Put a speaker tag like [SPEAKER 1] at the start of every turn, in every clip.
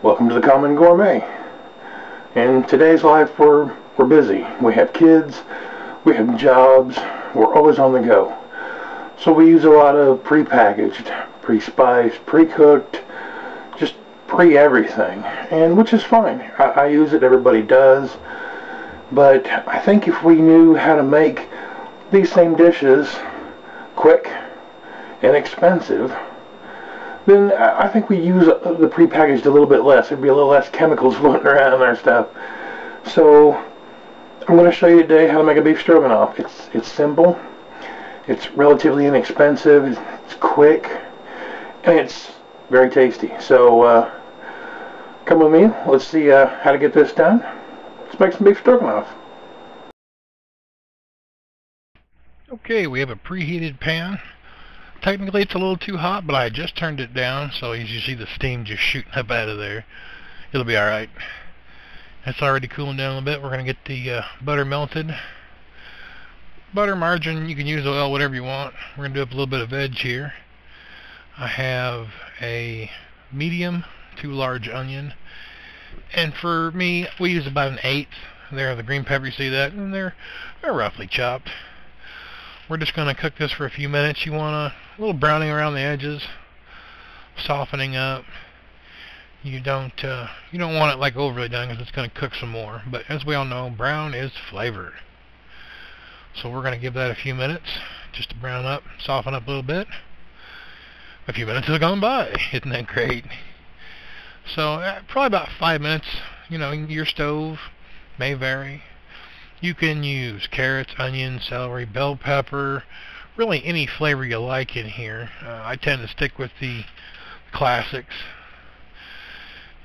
[SPEAKER 1] Welcome to the Common Gourmet. In today's life, we're busy. We have kids, we have jobs, we're always on the go. So we use a lot of pre-packaged, pre-spiced, pre-cooked, just pre-everything, and which is fine. I use it, everybody does. But I think if we knew how to make these same dishes quick, inexpensive, then I think we use the prepackaged a little bit less. There'd be a little less chemicals floating around in our stuff. So I'm going to show you today how to make a beef stroganoff. It's simple, it's relatively inexpensive, it's quick, and it's very tasty. So come with me. Let's see how to get this done. Let's make some beef stroganoff.
[SPEAKER 2] Okay, we have a preheated pan. Technically it's a little too hot, but I just turned it down, so as you see the steam just shooting up out of there, it'll be alright. It's already cooling down a little bit. We're going to get the butter melted. Butter, margarine, you can use oil, whatever you want. We're going to do up a little bit of veg here. I have a medium to large onion, and for me, we use about 1/8. There, the green pepper, you see that, and they're roughly chopped. We're just going to cook this for a few minutes. You want a little browning around the edges, softening up. You don't want it like overly done because it's going to cook some more. But as we all know, brown is flavor. So we're going to give that a few minutes just to brown up, soften up a little bit. A few minutes have gone by. Isn't that great? So probably about 5 minutes. You know, your stove may vary. You can use carrots, onions, celery, bell pepper, really any flavor you like in here. I tend to stick with the classics.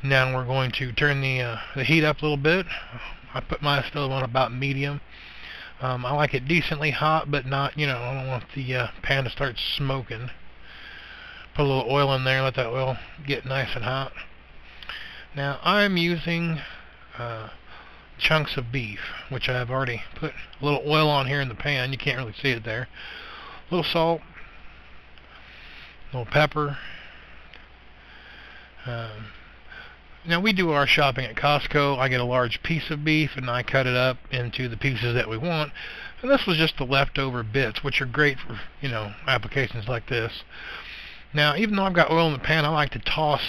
[SPEAKER 2] Now we're going to turn the heat up a little bit. I put my stove on about medium. I like it decently hot, but not, I don't want the pan to start smoking. Put a little oil in there, let that oil get nice and hot. Now I'm using chunks of beef, which I've already put a little oil on here in the pan. You can't really see it there. A little salt, a little pepper. Now we do our shopping at Costco. I get a large piece of beef and I cut it up into the pieces that we want. And this was just the leftover bits, which are great for, applications like this. Now, even though I've got oil in the pan, I like to toss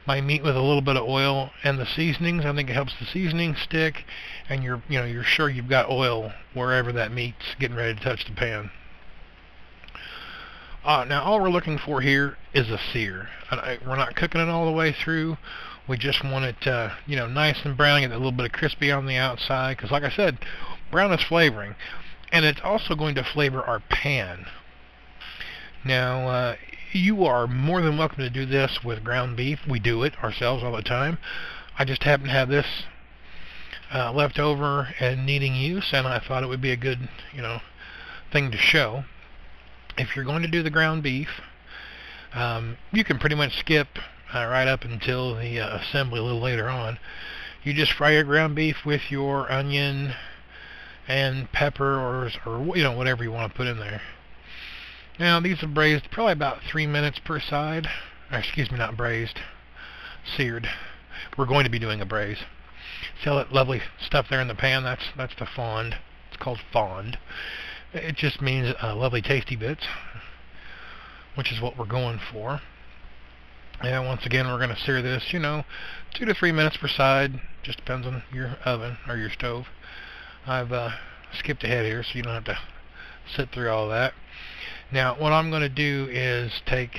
[SPEAKER 2] my meat with a little bit of oil and the seasonings. I think it helps the seasoning stick, and you're sure you've got oil wherever that meat's getting ready to touch the pan. Now all we're looking for here is a sear. We're not cooking it all the way through. We just want it nice and brown, get a little bit of crispy on the outside, because like I said, brown is flavoring, and it's also going to flavor our pan. Now you are more than welcome to do this with ground beef. We do it ourselves all the time. I just happen to have this left over and needing use, and I thought it would be a good, thing to show. If you're going to do the ground beef, you can pretty much skip right up until the assembly a little later on. You just fry your ground beef with your onion and pepper or whatever you want to put in there. Now these are braised probably about 3 minutes per side. Excuse me, not braised, seared. We're going to be doing a braise. See all that lovely stuff there in the pan? That's the fond. It's called fond. It just means lovely tasty bits, which is what we're going for. And once again, we're going to sear this, 2 to 3 minutes per side. Just depends on your oven or your stove. I've skipped ahead here so you don't have to sit through all that. Now what I'm going to do is take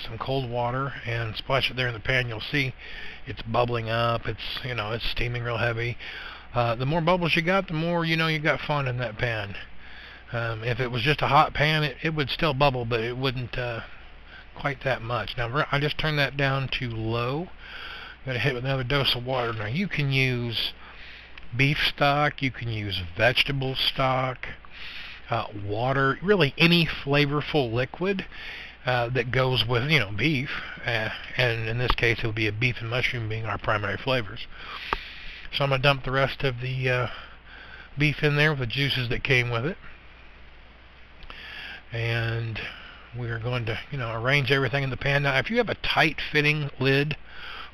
[SPEAKER 2] some cold water and splash it there in the pan. You'll see it's bubbling up. It's steaming real heavy. The more bubbles you got, the more you got fond in that pan. If it was just a hot pan, it would still bubble, but it wouldn't quite that much. Now I just turned that down to low. I'm going to hit with another dose of water. Now you can use beef stock, you can use vegetable stock, water, really any flavorful liquid that goes with beef, and in this case it'll be a beef and mushroom being our primary flavors. So I'm going to dump the rest of the beef in there with the juices that came with it, and we are going to arrange everything in the pan. Now if you have a tight fitting lid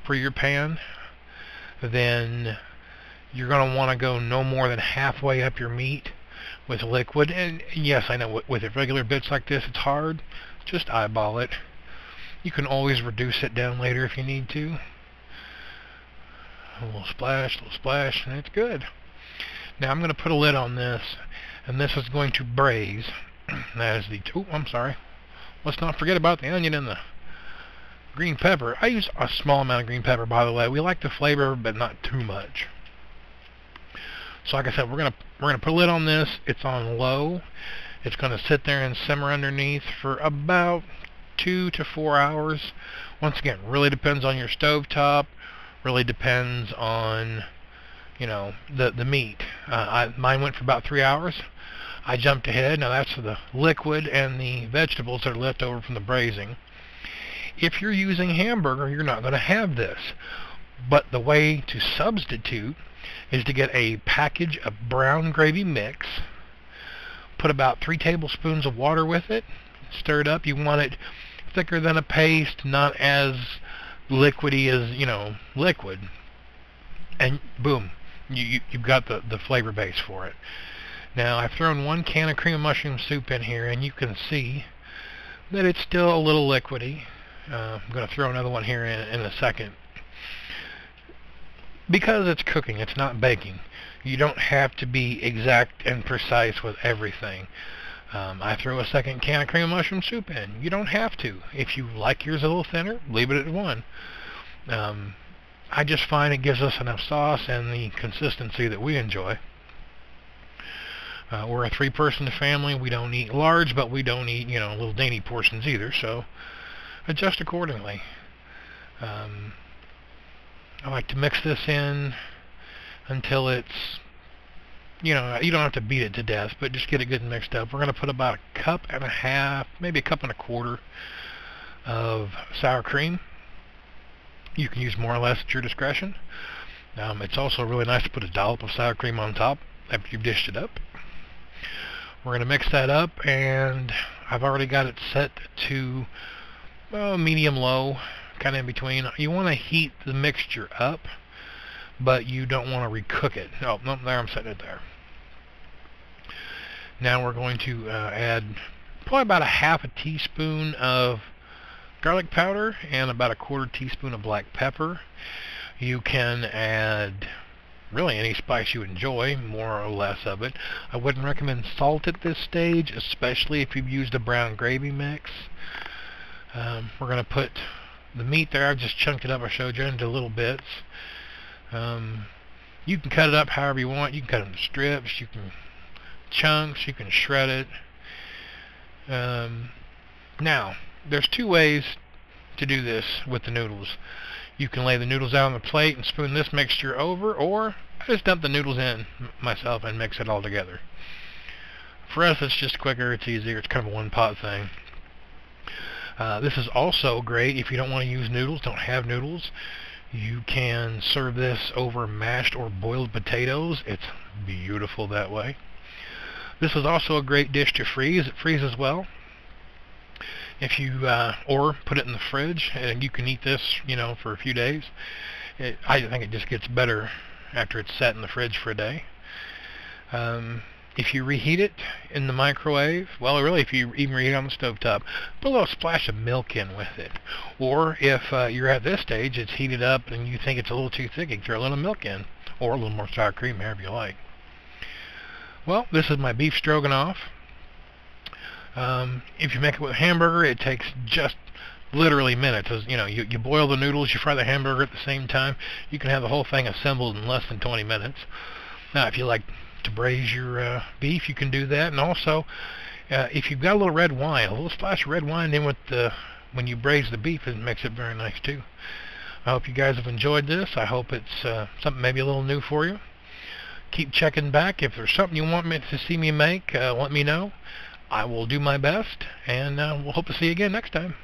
[SPEAKER 2] for your pan, then you're going to want to go no more than halfway up your meat with liquid. And yes, I know with regular bits like this it's hard. Just eyeball it. You can always reduce it down later if you need to. A little splash, and it's good. Now I'm going to put a lid on this, and this is going to braise. That is the... Oh, I'm sorry. Let's not forget about the onion and the green pepper. I use a small amount of green pepper, by the way. We like the flavor, but not too much. So like I said, we're gonna put a lid on this. It's on low. It's gonna sit there and simmer underneath for about 2 to 4 hours. Once again, really depends on your stove top. Really depends on, you know, the meat. Mine went for about 3 hours. I jumped ahead. Now that's the liquid and the vegetables that are left over from the braising. If you're using hamburger, you're not going to have this. But the way to substitute is to get a package of brown gravy mix, put about 3 tablespoons of water with it, stir it up. You want it thicker than a paste, not as liquidy as, you know, liquid. And boom, you've got the flavor base for it. Now I've thrown 1 can of cream of mushroom soup in here, and you can see that it's still a little liquidy. I'm going to throw another one here in a second. Because it's cooking, it's not baking. You don't have to be exact and precise with everything. I throw a 2nd can of cream of mushroom soup in. You don't have to. If you like yours a little thinner, leave it at 1. I just find it gives us enough sauce and the consistency that we enjoy. We're a 3-person family. We don't eat large, but we don't eat, you know, little dainty portions either, so adjust accordingly. I like to mix this in until it's, you know, you don't have to beat it to death, but just get it good and mixed up. We're going to put about 1.5 cups, maybe 1.25 cups of sour cream. You can use more or less at your discretion. It's also really nice to put a dollop of sour cream on top after you've dished it up. We're going to mix that up, and I've already got it set to medium-low, kind of in between. You want to heat the mixture up, but you don't want to recook it. Oh, no, there, I'm setting it there. Now we're going to add probably about 1/2 teaspoon of garlic powder and about 1/4 teaspoon of black pepper. You can add really any spice you enjoy, more or less of it. I wouldn't recommend salt at this stage, especially if you've used a brown gravy mix. We're going to put the meat there. I've just chunked it up. I showed you into little bits. You can cut it up however you want. You can cut it into strips, you can chunks, you can shred it. Now, there's 2 ways to do this with the noodles. You can lay the noodles out on the plate and spoon this mixture over, or I just dump the noodles in myself and mix it all together. For us, it's just quicker, it's easier, it's kind of a one-pot thing. This is also great if you don't want to use noodles, don't have noodles. You can serve this over mashed or boiled potatoes. It's beautiful that way. This is also a great dish to freeze. It freezes well. If you or put it in the fridge, and you can eat this, you know, for a few days. I think it just gets better after it's set in the fridge for a day. If you reheat it in the microwave, well, really, if you even reheat it on the stovetop, put a little splash of milk in with it. Or if you're at this stage, it's heated up and you think it's a little too thick, you can throw a little milk in, or a little more sour cream, however you like. Well, this is my beef stroganoff. If you make it with a hamburger, it takes just literally minutes. You know, you boil the noodles, you fry the hamburger at the same time. You can have the whole thing assembled in less than 20 minutes. Now, if you like to braise your beef, you can do that. And also, if you've got a little red wine, a little splash of red wine in with when you braise the beef, it makes it very nice too. I hope you guys have enjoyed this. I hope it's something maybe a little new for you. Keep checking back. If there's something you want me to see me make, let me know. I will do my best, and we'll hope to see you again next time.